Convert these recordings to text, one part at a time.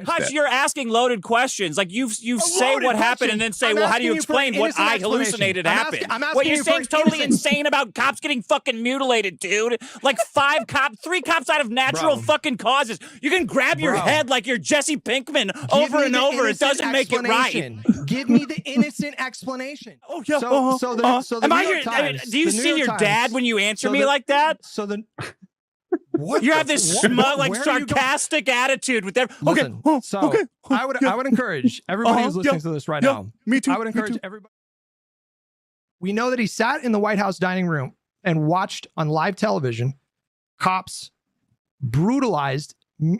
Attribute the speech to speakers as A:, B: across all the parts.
A: Hutch, you're asking loaded questions. Like you say what happened and then say, well, how do you explain what I hallucinated happened? What you're saying is totally insane about cops getting fucking mutilated, dude. Like 3 cops died of natural fucking causes. You can grab your head like you're Jesse Pinkman over and over. It doesn't make it right.
B: Give me the innocent explanation.
A: Oh yeah.
B: So the
A: Am I do you see your dad when you answer me like that?
B: So the what
A: you have this smug, like sarcastic attitude with them.
B: Listen, I would encourage everybody who's listening to this right now.
A: Me too.
B: I would encourage everybody. We know that he sat in the White House dining room and watched on live television cops brutalized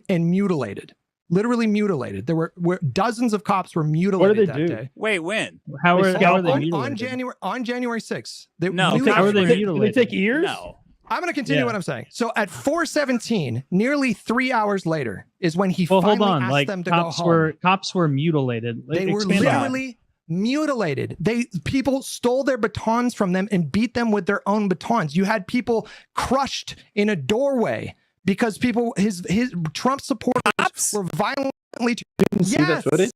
B: and mutilated. Literally mutilated. There were dozens of cops were mutilated that day.
A: Wait, when?
C: How are they mutilated?
B: On January 6th.
C: How are they mutilated?
D: They take years?
A: No.
B: I'm going to continue what I'm saying. So at 4:17, nearly 3 hours later, is when he finally asked them to go home.
C: Cops were mutilated.
B: They were literally mutilated. People stole their batons from them and beat them with their own batons. You had people crushed in a doorway because his Trump supporters were violently.
E: Didn't see that footage?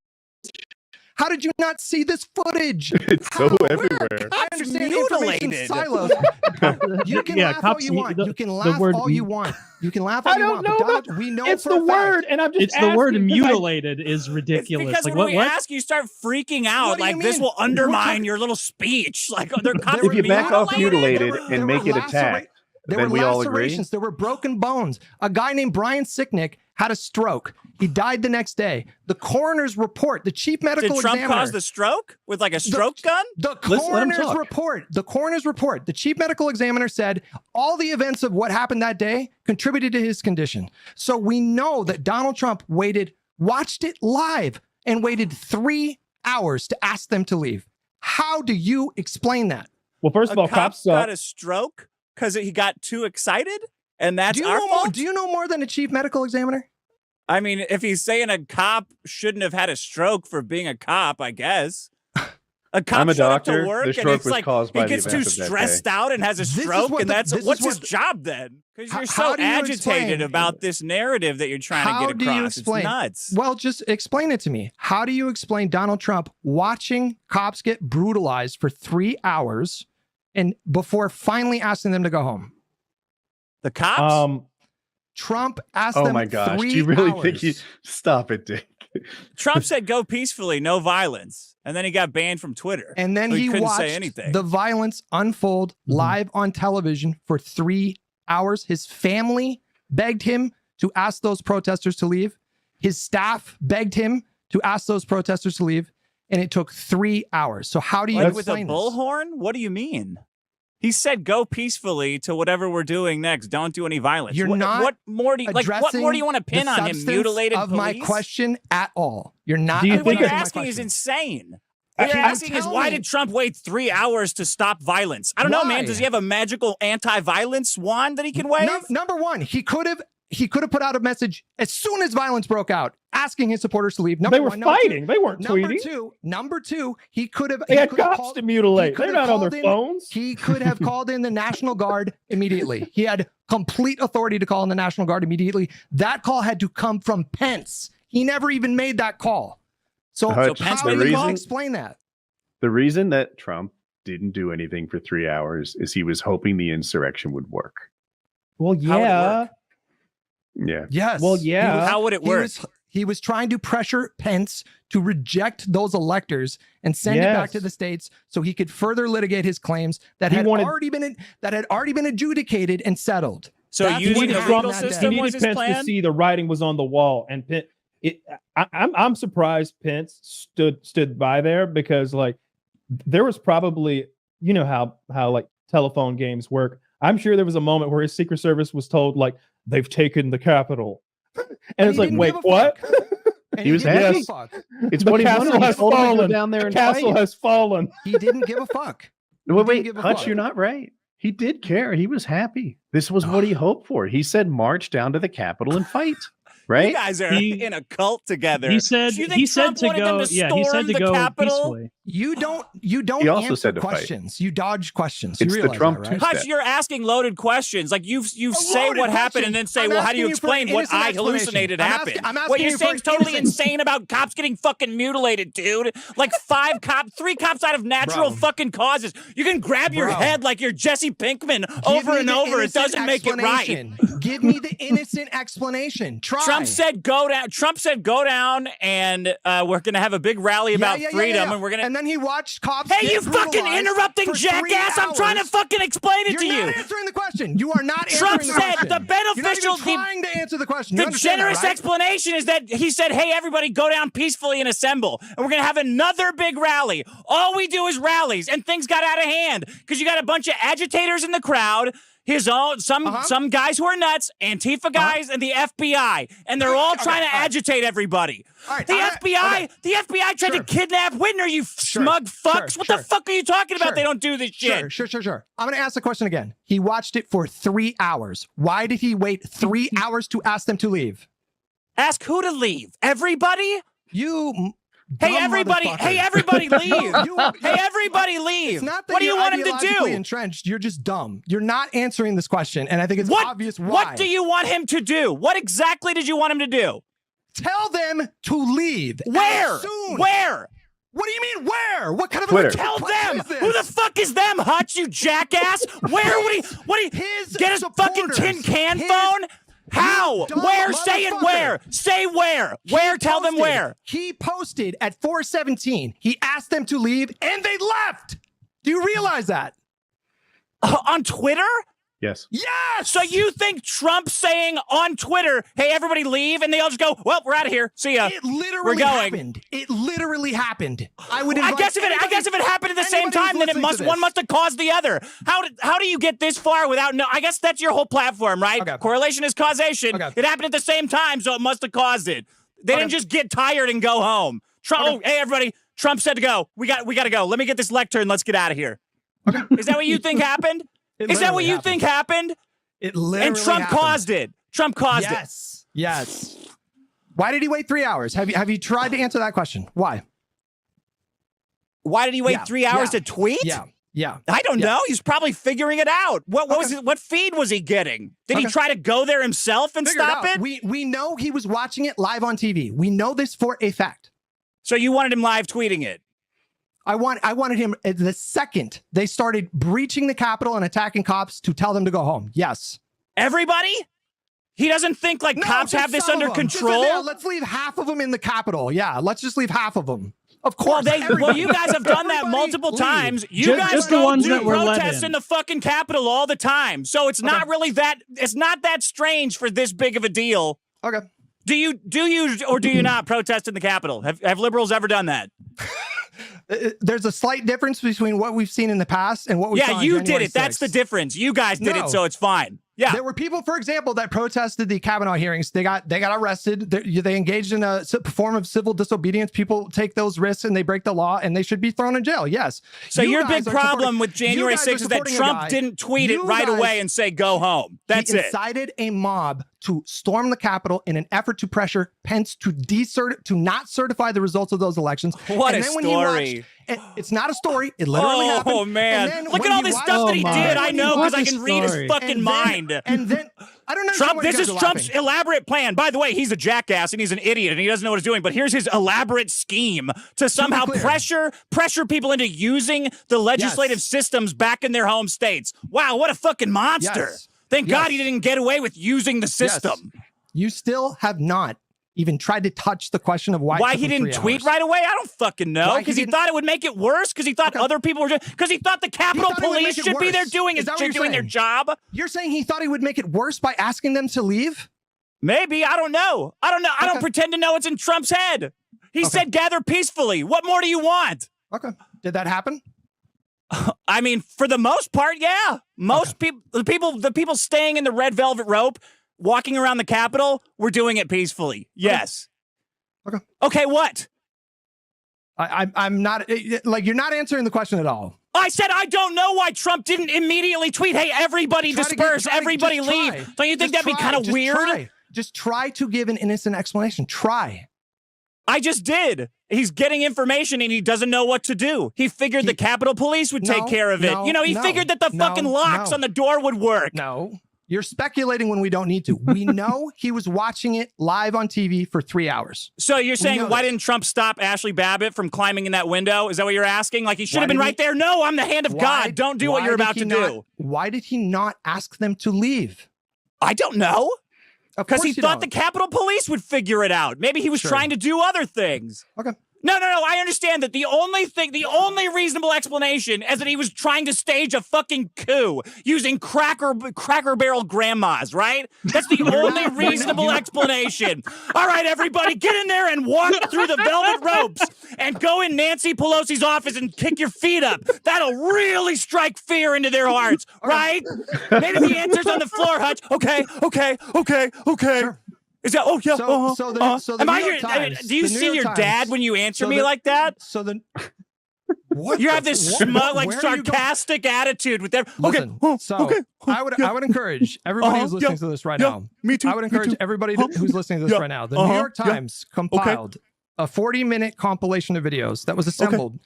B: How did you not see this footage?
E: It's so everywhere.
B: I understand information silos. You can laugh all you want. You can laugh all you want. You can laugh all you want.
D: I don't know.
B: We know
D: it's the word, and I'm just.
C: It's the word mutilated is ridiculous.
A: It's because
C: like,
A: when we ask, you start freaking out. Like this will undermine your little speech. Like they're
E: if you back off mutilated and make it attack.
B: There were lacerations. There were broken bones. A guy named Brian Sicknick had a stroke. He died the next day. The coroner's report, the chief medical examiner.
A: Did Trump cause the stroke with like a stroke gun?
B: The coroner's report. The chief medical examiner said all the events of what happened that day contributed to his condition. So we know that Donald Trump watched it live and waited 3 hours to ask them to leave. How do you explain that?
D: Well, first of all, cops
A: got a stroke because he got too excited, and that's our fault?
B: Do you know more than a chief medical examiner?
A: I mean, if he's saying a cop shouldn't have had a stroke for being a cop, I guess. A cop
E: I'm a doctor.
A: To work
E: the stroke was
A: like,
E: caused by
A: he gets too stressed out and has a stroke, and what's his job then? Because you're so agitated about this narrative that you're trying to get across. It's nuts.
B: Well, just explain it to me. How do you explain Donald Trump watching cops get brutalized for 3 hours and before finally asking them to go home?
A: The cops?
B: Trump asked them.
E: Oh my gosh!
B: 3
E: Do you really
B: hours.
E: think he? Stop it, Dick.
A: Trump said, "Go peacefully, no violence," and then he got banned from Twitter.
B: And then
A: so
B: he
A: couldn't
B: watched
A: say anything.
B: The violence unfold live on television for 3 hours. His family begged him to ask those protesters to leave. His staff begged him to ask those protesters to leave, and it took 3 hours. So how do you explain
A: with a bullhorn? What do you mean? He said, "Go peacefully to whatever we're doing next. Don't do any violence."
B: You're not.
A: What more do you want to pin on him? Mutilated
B: of
A: police?
B: my question at all. You're not.
A: Do you think what you're asking is insane? What you're asking is why did Trump wait 3 hours to stop violence? I don't know, man. Does he have a magical anti-violence wand that he can wave?
B: Number one, he could have put out a message as soon as violence broke out, asking his supporters to leave.
D: They were fighting. They weren't tweeting.
B: Number two, he could have.
D: They had cops to mutilate. They're not on their phones.
B: He could have called in the National Guard immediately. He had complete authority to call in the National Guard immediately. That call had to come from Pence. He never even made that call. So
E: Hutch,
B: how do you explain that?
E: The reason that Trump didn't do anything for 3 hours is he was hoping the insurrection would work.
D: Well, yeah.
E: Yeah.
B: Yes.
D: Well, yeah.
A: How would it work?
B: He was trying to pressure Pence to reject those electors and send it back to the states so he could further litigate his claims that had already been adjudicated and settled.
A: So using the legal system
D: he
A: was
D: needed
A: his
D: Pence
A: plan?
D: to see the writing was on the wall, and I'm surprised Pence stood by there, because like there was probably, you know how like telephone games work. I'm sure there was a moment where his Secret Service was told, like, they've taken the Capitol. And it's like, wait, what?
E: He was happy. It's what he wanted.
D: Has fallen.
E: Down there and
D: the castle has fallen.
B: He didn't give a fuck.
E: Wait, Hutch, you're not right. He did care. He was happy. This was what he hoped for. He said, march down to the Capitol and fight. Right?
A: You guys are in a cult together.
C: He said
A: to go.
C: Yeah, he said to go peacefully.
B: You don't
E: He also
B: answer
E: said to fight.
B: questions. You dodge questions.
E: It's
B: you
E: the
B: realize
E: Trump
B: that, right?
E: two-step.
A: Hutch, you're asking loaded questions. Like you say
B: loaded
A: what happened
B: question.
A: and then say,
B: I'm
A: well, how do you
B: asking you for
A: explain
B: an
A: what
B: innocent
A: I
B: explanation.
A: hallucinated
B: I'm
A: happened?
B: asking- I'm
A: What
B: asking
A: you're
B: you
A: saying
B: for
A: is totally
B: innocent-
A: insane about cops getting fucking mutilated, dude. Like 3 cops out of natural
B: Bro.
A: fucking causes. You can grab your
B: Bro.
A: head like you're Jesse Pinkman
B: Give
A: over
B: me
A: and
B: the
A: over. It
B: innocent
A: doesn't make it right.
B: explanation. Give me the innocent explanation. Try.
A: Trump said go down, and we're gonna have a big rally about freedom, and we're gonna.
B: And then he watched cops.
A: Hey,
B: get
A: you fucking
B: brutalized
A: interrupting
B: for 3
A: jackass! I'm trying to
B: hours.
A: fucking explain it to
B: You're
A: you.
B: not answering the question. You are not
A: Trump
B: answering the
A: said
B: question.
A: the beneficial.
B: You're not even trying to answer the question. You
A: The
B: understand
A: generous
B: that, right?
A: explanation is that he said, hey, everybody go down peacefully and assemble. And we're going to have another big rally. All we do is rallies. And things got out of hand because you got a bunch of agitators in the crowd. Some guys who are nuts, Antifa guys, and the FBI. And they're all trying to agitate everybody.
B: All right,
A: The FBI tried to kidnap Whitner, you smug fucks. What the fuck are you talking about? They don't do this shit.
B: Sure. I'm going to ask the question again. He watched it for 3 hours. Why did he wait 3 hours to ask them to leave?
A: Ask who to leave? Everybody? Hey, everybody leave. Hey, everybody leave.
B: It's not that
A: what do you want him to
B: ideologically
A: do?
B: entrenched. You're just dumb. You're not answering this question, and I think it's obvious why.
A: What do you want him to do? What exactly did you want him to do?
B: Tell them to leave.
A: Where?
B: As soon.
A: Where?
B: What do you mean where? What kind of
E: Twitter.
A: Tell them.
B: is this?
A: Who the fuck is them, Hutch, you jackass? Where would he
B: His
A: get his fucking
B: supporters.
A: tin can
B: His-
A: phone? How?
B: dumb
A: Where? Say it
B: motherfucker.
A: where. Say where. Where? Tell them where.
B: He posted at 4:17. He asked them to leave, and they left. Do you realize that?
A: On Twitter?
E: Yes.
B: Yes.
A: So you think Trump saying on Twitter, hey, everybody leave, and they all just go, well, we're out of here. See ya.
B: It literally
A: We're going.
B: happened. It literally happened. I would.
A: I guess if it happened at the same time, then one must have caused the other. How do you get this far without I guess that's your whole platform, right?
B: Okay.
A: Correlation is causation.
B: Okay.
A: It happened at the same time, so it must have caused it. They didn't just get tired and go home. Trump, hey everybody, Trump said to go. We got to go. Let me get this lectern. Let's get out of here. Okay. Is that what you think happened? Is that what you think happened?
B: It literally
A: And Trump
B: happened.
A: caused it. Trump caused it.
B: Yes. Why did he wait 3 hours? Have you tried to answer that question? Why?
A: Why did he wait 3 hours to tweet?
B: Yeah.
A: I don't know. He's probably figuring it out. What feed was he getting? Did he try to go there himself and stop it?
B: We know he was watching it live on TV. We know this for a fact.
A: So you wanted him live tweeting it?
B: I wanted him the second they started breaching the Capitol and attacking cops to tell them to go home. Yes.
A: Everybody? He doesn't think like cops have this under control?
B: Let's leave half of them in the Capitol. Yeah, let's just leave half of them. Of course.
A: Well, you guys have done that multiple times. You guys
C: just the
A: go
C: ones
A: do
C: that were let
A: protests
C: in.
A: in the fucking Capitol all the time. So it's not really that. It's not that strange for this big of a deal.
B: Okay.
A: Do you or do you not protest in the Capitol? Have liberals ever done that?
B: There's a slight difference between what we've seen in the past and what we saw on
A: you
B: January
A: did it.
B: 6th.
A: That's the difference. You guys did
B: No.
A: it, so it's fine. Yeah.
B: There were people, for example, that protested the Kavanaugh hearings. They got arrested. They engaged in a form of civil disobedience. People take those risks and they break the law and they should be thrown in jail. Yes.
A: So
B: You
A: your
B: guys
A: big
B: are
A: problem
B: supporting-
A: with January
B: you guys are
A: 6th is that
B: supporting a
A: Trump
B: guy-
A: didn't tweet it
B: you
A: right
B: guys-
A: away and say, go home. That's
B: he
A: it.
B: incited a mob to storm the Capitol in an effort to pressure Pence to not certify the results of those elections.
A: What
B: and
A: a
B: then when he
A: story.
B: it's not a story. It literally happened.
A: Oh, man.
B: And then
A: Look
B: when
A: at all
B: he
A: this
B: watched-
A: stuff that he
C: Oh,
A: did.
C: my.
A: I know because I
C: What a
A: can read his
C: story.
A: fucking mind.
B: And then I don't know.
A: Trump, this is Trump's elaborate plan. By the way, he's a jackass and he's an idiot and he doesn't know what he's doing. But here's his elaborate scheme to somehow
B: clear.
A: pressure people into using the legislative systems back in their home states. Wow, what a fucking monster.
B: Yes.
A: Thank God
B: Yes.
A: he didn't get away with using the system.
B: You still have not even tried to touch the question of why it took
A: he
B: him
A: didn't
B: 3
A: tweet
B: hours.
A: right away? I don't fucking know.
B: Why he
A: Because he
B: didn't-
A: thought it would make it worse? Because he thought other people were just... Because he thought the Capitol
B: thought it would
A: Police
B: make it
A: should be there
B: worse.
A: doing
B: Is that what you're
A: their
B: saying?
A: job?
B: You're saying he thought he would make it worse by asking them to leave?
A: Maybe. I don't know. I don't
B: Okay.
A: pretend to know what's in Trump's head. He said gather peacefully. What more do you want?
B: Okay. Did that happen?
A: I mean, for the most part, yeah. Most people, the people staying in the red velvet rope, walking around the Capitol, were doing it peacefully. Yes.
B: Okay.
A: Okay, what?
B: I'm not like you're not answering the question at all.
A: I said I don't know why Trump didn't immediately tweet, hey, everybody disperse, everybody leave. Don't you think that'd be kind of weird?
B: Just try to give an innocent explanation. Try.
A: I just did. He's getting information and he doesn't know what to do. He figured the Capitol Police would take care of it. He figured that the fucking locks on the door would work.
B: No. You're speculating when we don't need to. We know he was watching it live on TV for 3 hours.
A: So you're saying, why didn't Trump stop Ashley Babbitt from climbing in that window? Is that what you're asking? Like, he should have been right there. No, I'm the hand of God. Don't do what you're about to do.
B: Why did he not ask them to leave?
A: I don't know. Because he thought the Capitol Police would figure it out. Maybe he was trying to do other things.
B: Okay.
A: No. I understand that the only reasonable explanation is that he was trying to stage a fucking coup using Cracker Barrel grandmas, right? That's the only reasonable explanation. All right, everybody, get in there and walk through the velvet ropes and go in Nancy Pelosi's office and kick your feet up. That'll really strike fear into their hearts, right? Maybe the answer's on the floor, Hutch. Okay.
B: Sure.
A: Is that? Oh yeah.
B: So the
A: Am
B: New
A: I
B: York
A: your?
B: Times,
A: Do you see your dad when you answer me like that?
B: So the what?
A: You have this smug, like sarcastic attitude with them.
B: Listen, I would encourage everybody who's listening to this right now.
A: Me too.
B: I would encourage everybody who's listening to this right now. The New York Times compiled a 40-minute compilation of videos that was assembled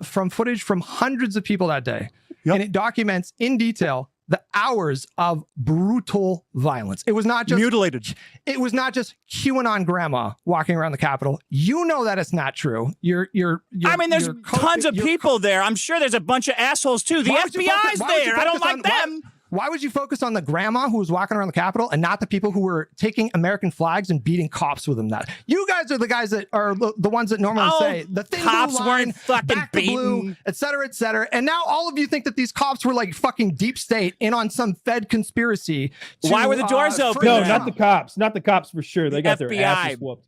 B: from footage from hundreds of people that day, and it documents in detail the hours of brutal violence. It was not just
A: mutilated.
B: It was not just QAnon grandma walking around the Capitol. You know that it's not true.
A: I mean, there's tons of people there. I'm sure there's a bunch of assholes too. The FBI's there. I don't like them.
B: Why would you focus on the grandma who was walking around the Capitol and not the people who were taking American flags and beating cops with them? That you guys are the guys that are the ones that normally say the thin
A: cops
B: blue line,
A: weren't fucking beaten,
B: et cetera, et cetera. And now all of you think that these cops were like fucking deep state in on some Fed conspiracy.
A: Why were the doors open?
D: No, not the cops. Not the cops for sure. They got their asses whooped.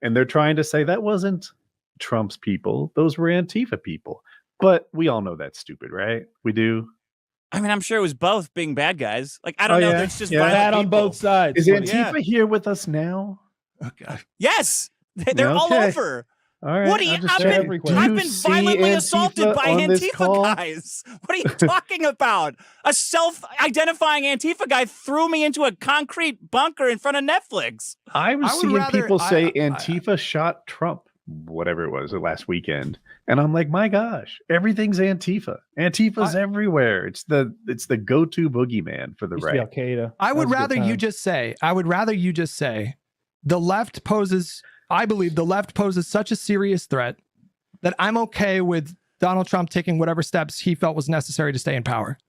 E: And they're trying to say that wasn't Trump's people. Those were Antifa people. But we all know that's stupid, right? We do.
A: I mean, I'm sure it was both being bad guys. Like, I don't know. It's just
D: bad on both sides.
E: Is Antifa here with us now?
B: Okay.
A: Yes, they're all over.
E: All right.
A: What do you? I've been violently assaulted by Antifa guys. What are you talking about? A self-identifying Antifa guy threw me into a concrete bunker in front of Netflix.
E: I was seeing people say Antifa shot Trump, whatever it was, last weekend. And I'm like, my gosh, everything's Antifa. Antifa's everywhere. It's the go-to boogeyman for the right.
D: Al Qaeda.
B: I would rather you just say, the left poses, I believe the left poses such a serious threat that I'm okay with Donald Trump taking whatever steps he felt was necessary to stay in power.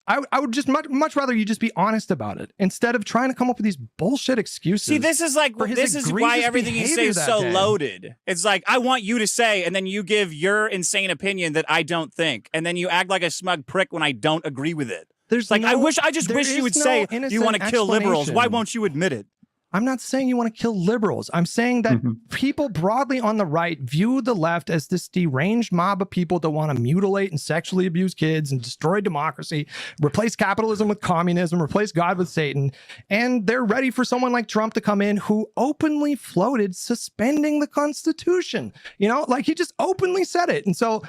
B: I would just much rather you just be honest about it instead of trying to come up with these bullshit excuses.
A: See, this is why everything you say is so loaded. It's like, I want you to say, and then you give your insane opinion that I don't think, and then you act like a smug prick when I don't agree with it. There's like, I just wish you would say you want to kill liberals. Why won't you admit it?
B: I'm not saying you want to kill liberals. I'm saying that people broadly on the right view the left as this deranged mob of people that want to mutilate and sexually abuse kids and destroy democracy, replace capitalism with communism, replace God with Satan. And they're ready for someone like Trump to come in who openly floated suspending the Constitution. You know, like he just openly said it. And so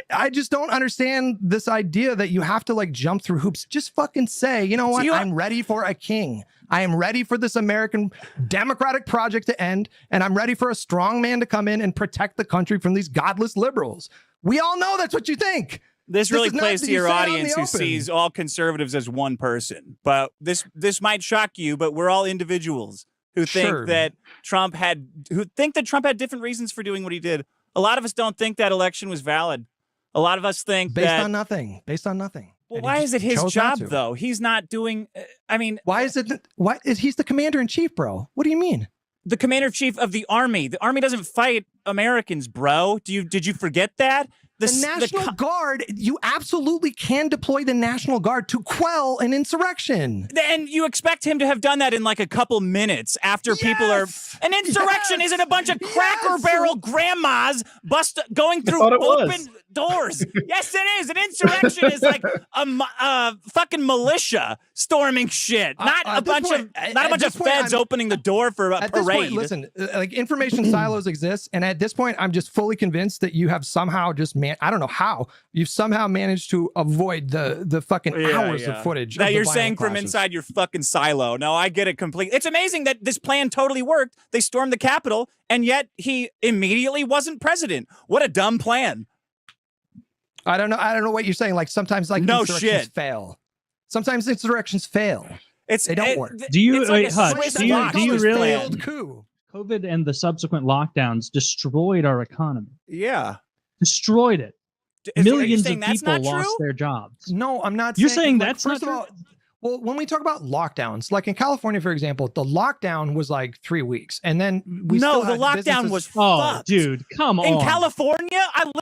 B: I just don't understand this idea that you have to like jump through hoops. Just fucking say, you know what? I'm ready for a king. I am ready for this American democratic project to end, and I'm ready for a strong man to come in and protect the country from these godless liberals. We all know that's what you think.
A: This really plays to your audience who sees all conservatives as one person. But this might shock you, but we're all individuals who think that Trump had different reasons for doing what he did. A lot of us don't think that election was valid. A lot of us think
B: based on nothing.
A: Well, why is it his job though? He's not doing. I mean,
B: why is it? Why is he's the commander in chief, bro? What do you mean?
A: The commander in chief of the army. The army doesn't fight Americans, bro. Did you forget that?
B: The National Guard, you absolutely can deploy the National Guard to quell an insurrection.
A: And you expect him to have done that in like a couple minutes after people are... An insurrection isn't a bunch of Cracker Barrel grandmas going through open... outdoors. Yes, it is. An insurrection is like a fucking militia storming shit, not a bunch of feds opening the door for a parade.
B: Listen, like information silos exist, and at this point, I'm just fully convinced that you have somehow I don't know how you've somehow managed to avoid the fucking hours of footage.
A: That you're saying from inside your fucking silo. No, I get it completely. It's amazing that this plan totally worked. They stormed the Capitol, and yet he immediately wasn't president. What a dumb plan.
B: I don't know what you're saying. Like sometimes insurrections fail. Sometimes insurrections fail. They don't work.
C: Do you Hutch? Do you really?
B: Failed coup.
C: COVID and the subsequent lockdowns destroyed our economy.
A: Yeah,
C: destroyed it. Millions of people lost their jobs.
B: No, I'm not.
C: You're saying that's not true?
B: Well, when we talk about lockdowns, like in California, for example, the lockdown was like 3 weeks, and then the
A: lockdown was fucked.
C: Dude, come on.
A: In California, I live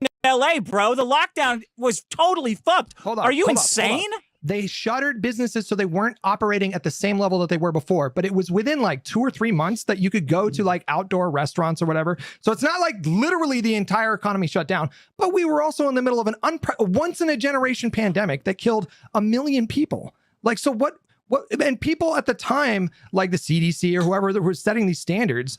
A: in LA, bro. The lockdown was totally fucked. Are you insane?
B: They shuttered businesses so they weren't operating at the same level that they were before, but it was within like 2 or 3 months that you could go to like outdoor restaurants or whatever. So it's not like literally the entire economy shut down, but we were also in the middle of an once in a generation pandemic that killed 1 million people. Like, so what, and people at the time, like the CDC or whoever that was setting these standards,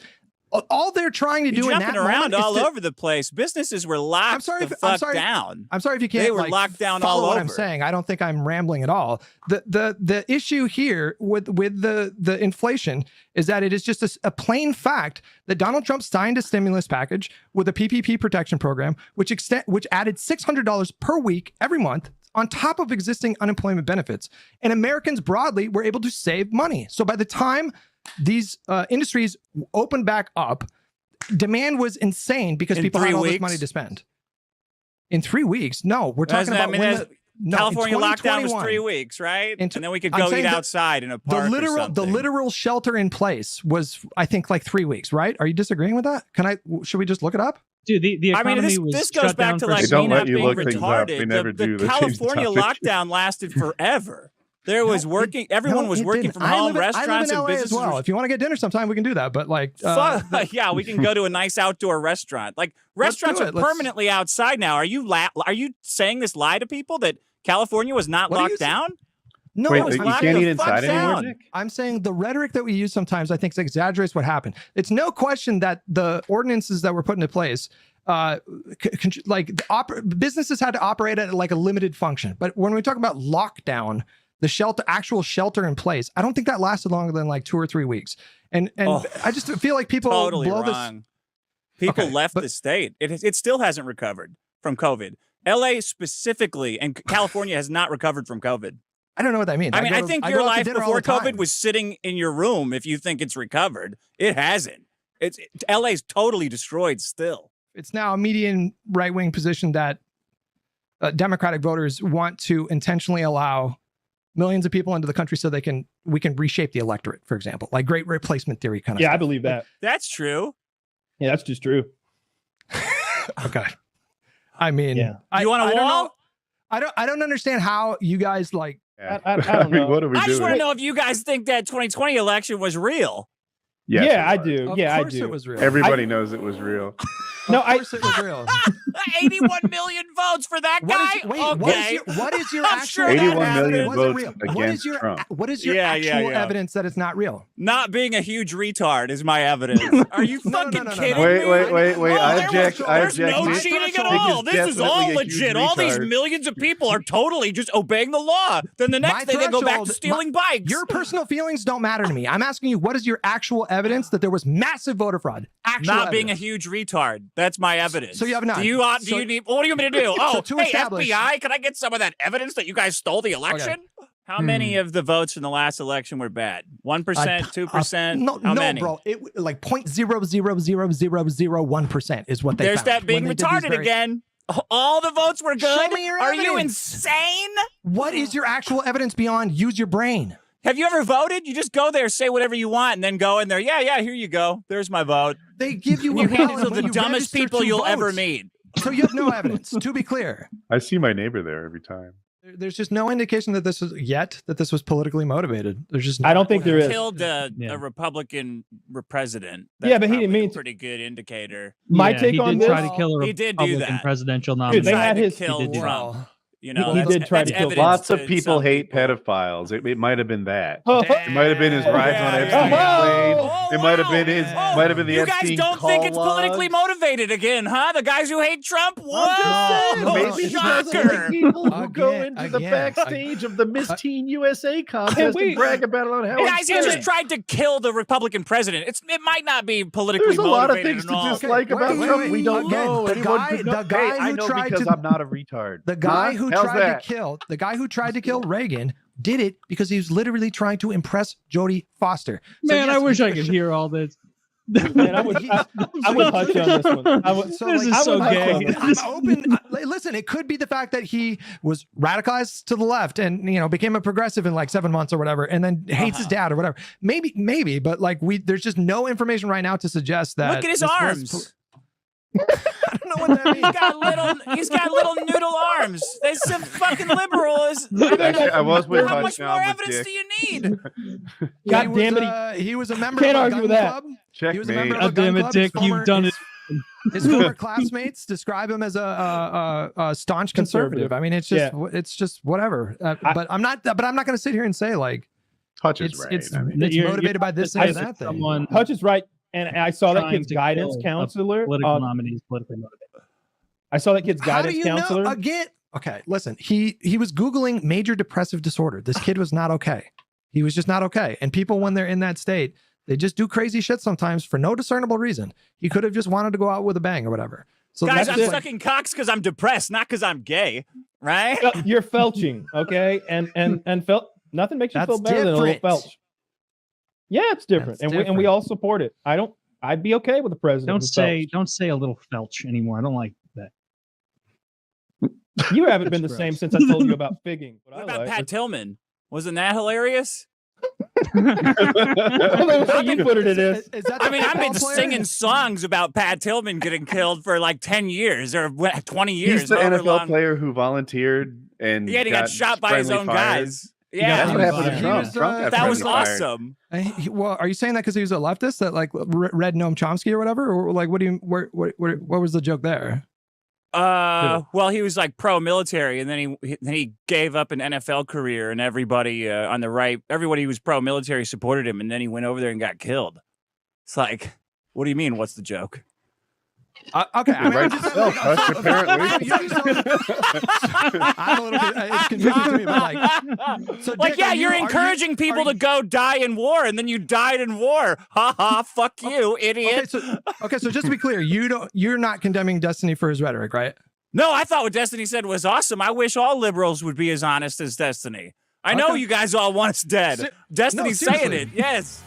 B: all they're trying to do in that
A: around all over the place. Businesses were locked down.
B: I'm sorry if you can't.
A: They were locked down
B: all over. What I'm
A: over.
B: saying, I don't think I'm rambling at all. The issue here with the inflation is that it is just a plain fact that Donald Trump signed a stimulus package with a PPP protection program, which added $600 per week every month on top of existing unemployment benefits, and Americans broadly were able to save money. So by the time these industries opened back up, demand was insane because people had all this money to spend. In 3 weeks? No, we're talking about
A: California lockdown was 3 weeks, right? And then we could go eat outside in a park
B: the literal shelter in place was, I think, like 3 weeks, right? Are you disagreeing with that? Should we just look it up?
C: Dude, the economy
A: this goes back to like me not being retarded. The California lockdown lasted forever. There was working. Everyone was working from home. Restaurants and businesses
B: as well. If you want to get dinner sometime, we can do that. But like,
A: yeah, we can go to a nice outdoor restaurant. Like restaurants are permanently outside now. Are you saying this lie to people that California was not locked down?
B: No,
E: wait, you can't eat inside anymore, Nick?
B: I'm saying the rhetoric that we use sometimes, I think, exaggerates what happened. It's no question that the ordinances that were put into place, businesses had to operate at like a limited function. But when we talk about lockdown, the actual shelter in place, I don't think that lasted longer than like 2 or 3 weeks. And I just feel like people
A: totally
B: blow
A: wrong. People left the state. It still hasn't recovered from COVID. LA specifically and California has not recovered from COVID.
B: I don't know what that means.
A: I think your life before COVID was sitting in your room if you think it's recovered. It hasn't. LA's totally destroyed still.
B: It's now a median right-wing position that Democratic voters want to intentionally allow millions of people into the country so we can reshape the electorate, for example, like great replacement theory kind of stuff.
D: I believe that.
A: That's true.
D: Yeah, that's just true.
B: Okay. I mean,
A: you want a wall?
B: I don't understand how you guys like.
D: I don't know.
E: What are we doing?
A: I just want to know if you guys think that 2020 election was real.
E: Yes,
D: yeah, I do.
B: Of
D: I
B: course
D: do.
B: It was real.
E: Everybody knows it was real.
B: No, of course it was real.
A: 81 million votes for that guy?
B: What is your actual
E: 81 million votes against Trump.
B: What is your actual evidence that it's not real?
A: Not being a huge retard is my evidence. Are you fucking kidding me?
E: Wait. I object.
A: There's no cheating at all. This is all legit. All these millions of people are totally just obeying the law. Then the next day they go back to stealing bikes.
B: Your personal feelings don't matter to me. I'm asking you, what is your actual evidence that there was massive voter fraud?
A: Not being a huge retard. That's my evidence.
B: So you have none.
A: Do you need? What do you want me to do? Oh, hey, FBI, can I get some of that evidence that you guys stole the election? Okay. How many of the votes in the last election were bad? 1%, 2%?
B: No,
A: many?
B: Bro. It like 0.00001% is what they
A: There's
B: found.
A: That being retarded again. All the votes were good?
B: Show me your evidence.
A: Are you insane?
B: What is your actual evidence beyond use your brain?
A: Have you ever voted? You just go there, say whatever you want, and then go in there. Yeah, here you go. There's my vote.
B: They give you
A: you hand it to the dumbest people you'll ever meet.
B: So you have no evidence, to be clear.
E: I see my neighbor there every time.
B: There's just no indication that this was politically motivated. There's just
D: I don't think there is.
A: Killed a Republican president.
D: Yeah, but he didn't mean
A: a pretty good indicator.
D: My take on this,
C: try to kill a
A: he did do
C: Republican
A: that.
C: presidential nominee.
D: Dude, they had his
A: kill Trump. You know,
D: he did try to kill.
E: Lots of people hate pedophiles. It might have been that. It might have been his rise on Epstein's plane. It might have been his. Might have been the
A: You
E: Epstein
A: guys don't think it's politically motivated again, huh? The guys who hate Trump. Whoa!
E: Maybe
A: Shocker!
E: People who go into the backstage of the Miss Teen USA contest and brag about it on how.
A: Hey guys, he just tried to kill the Republican president. It might not be politically
E: motivated. There's a lot of things to
A: dislike
E: about Trump. We don't know.
B: The guy who tried
E: because I'm not a retard.
B: The guy who tried to kill Reagan did it because he was literally trying to impress Jodie Foster.
C: Man, I wish I could hear all this.
D: Man, I would Hutch on this one.
C: This is so gay.
B: I'm open. Listen, it could be the fact that he was radicalized to the left and became a progressive in like 7 months or whatever, and then hates his dad or whatever. Maybe, but like there's just no information right now to suggest that.
A: Look at his arms.
B: I don't know what that means.
A: He's got little noodle arms. There's some fucking liberals.
E: Actually, I was with
A: How
E: Hutch
A: much more evidence do you need?
D: God damn it!
B: He was a member
D: Can't
B: of a
D: argue
B: gun
D: with that.
B: club.
E: Checkmate.
B: He was a member of a
C: God
B: gun
C: damn it,
B: club.
C: Dick! You've done it.
B: His former classmates describe him as a staunch conservative. I mean, it's just whatever. But I'm not going to sit here and say like
E: Hutch is right.
B: It's motivated by this thing or that thing.
D: Hutch is right. And I saw that kid's guidance counselor.
C: Political nominees politically motivated.
D: I saw that kid's guidance counselor.
B: Again, okay, listen. He was Googling major depressive disorder. This kid was not okay. He was just not okay. And people, when they're in that state, they just do crazy shit sometimes for no discernible reason. He could have just wanted to go out with a bang or whatever. So
A: guys, I'm sucking cocks because I'm depressed, not because I'm gay, right?
D: You're felching, okay? And nothing makes you feel better than a little felch. Yeah, it's different, and we all support it. I'd be okay with the president.
C: Don't say a little felch anymore. I don't like that.
D: You haven't been the same since I told you about figging.
A: What about Pat Tillman? Wasn't that hilarious?
D: You put it in.
A: I've been singing songs about Pat Tillman getting killed for like 10 years or 20 years.
E: He's the NFL player who volunteered and
A: he got shot by his own guys.
E: Yeah, that's what happened to Trump.
A: That was awesome.
B: Well, are you saying that because he was a leftist that like read Noam Chomsky or whatever, or like what was the joke there?
A: Well, he was like pro-military, and then he gave up an NFL career, and everybody on the right, everybody who was pro-military supported him, and then he went over there and got killed. It's like, what do you mean? What's the joke?
B: Okay, I mean,
E: apparently.
B: I'm a little bit. It's confusing to me, but like, Dick,
A: you're encouraging people to go die in war, and then you died in war. Ha ha! Fuck you, idiot.
B: Okay, so just to be clear, you're not condemning Destiny for his rhetoric, right?
A: No, I thought what Destiny said was awesome. I wish all liberals would be as honest as Destiny. I know you guys all want us dead. Destiny's saying it. Yes.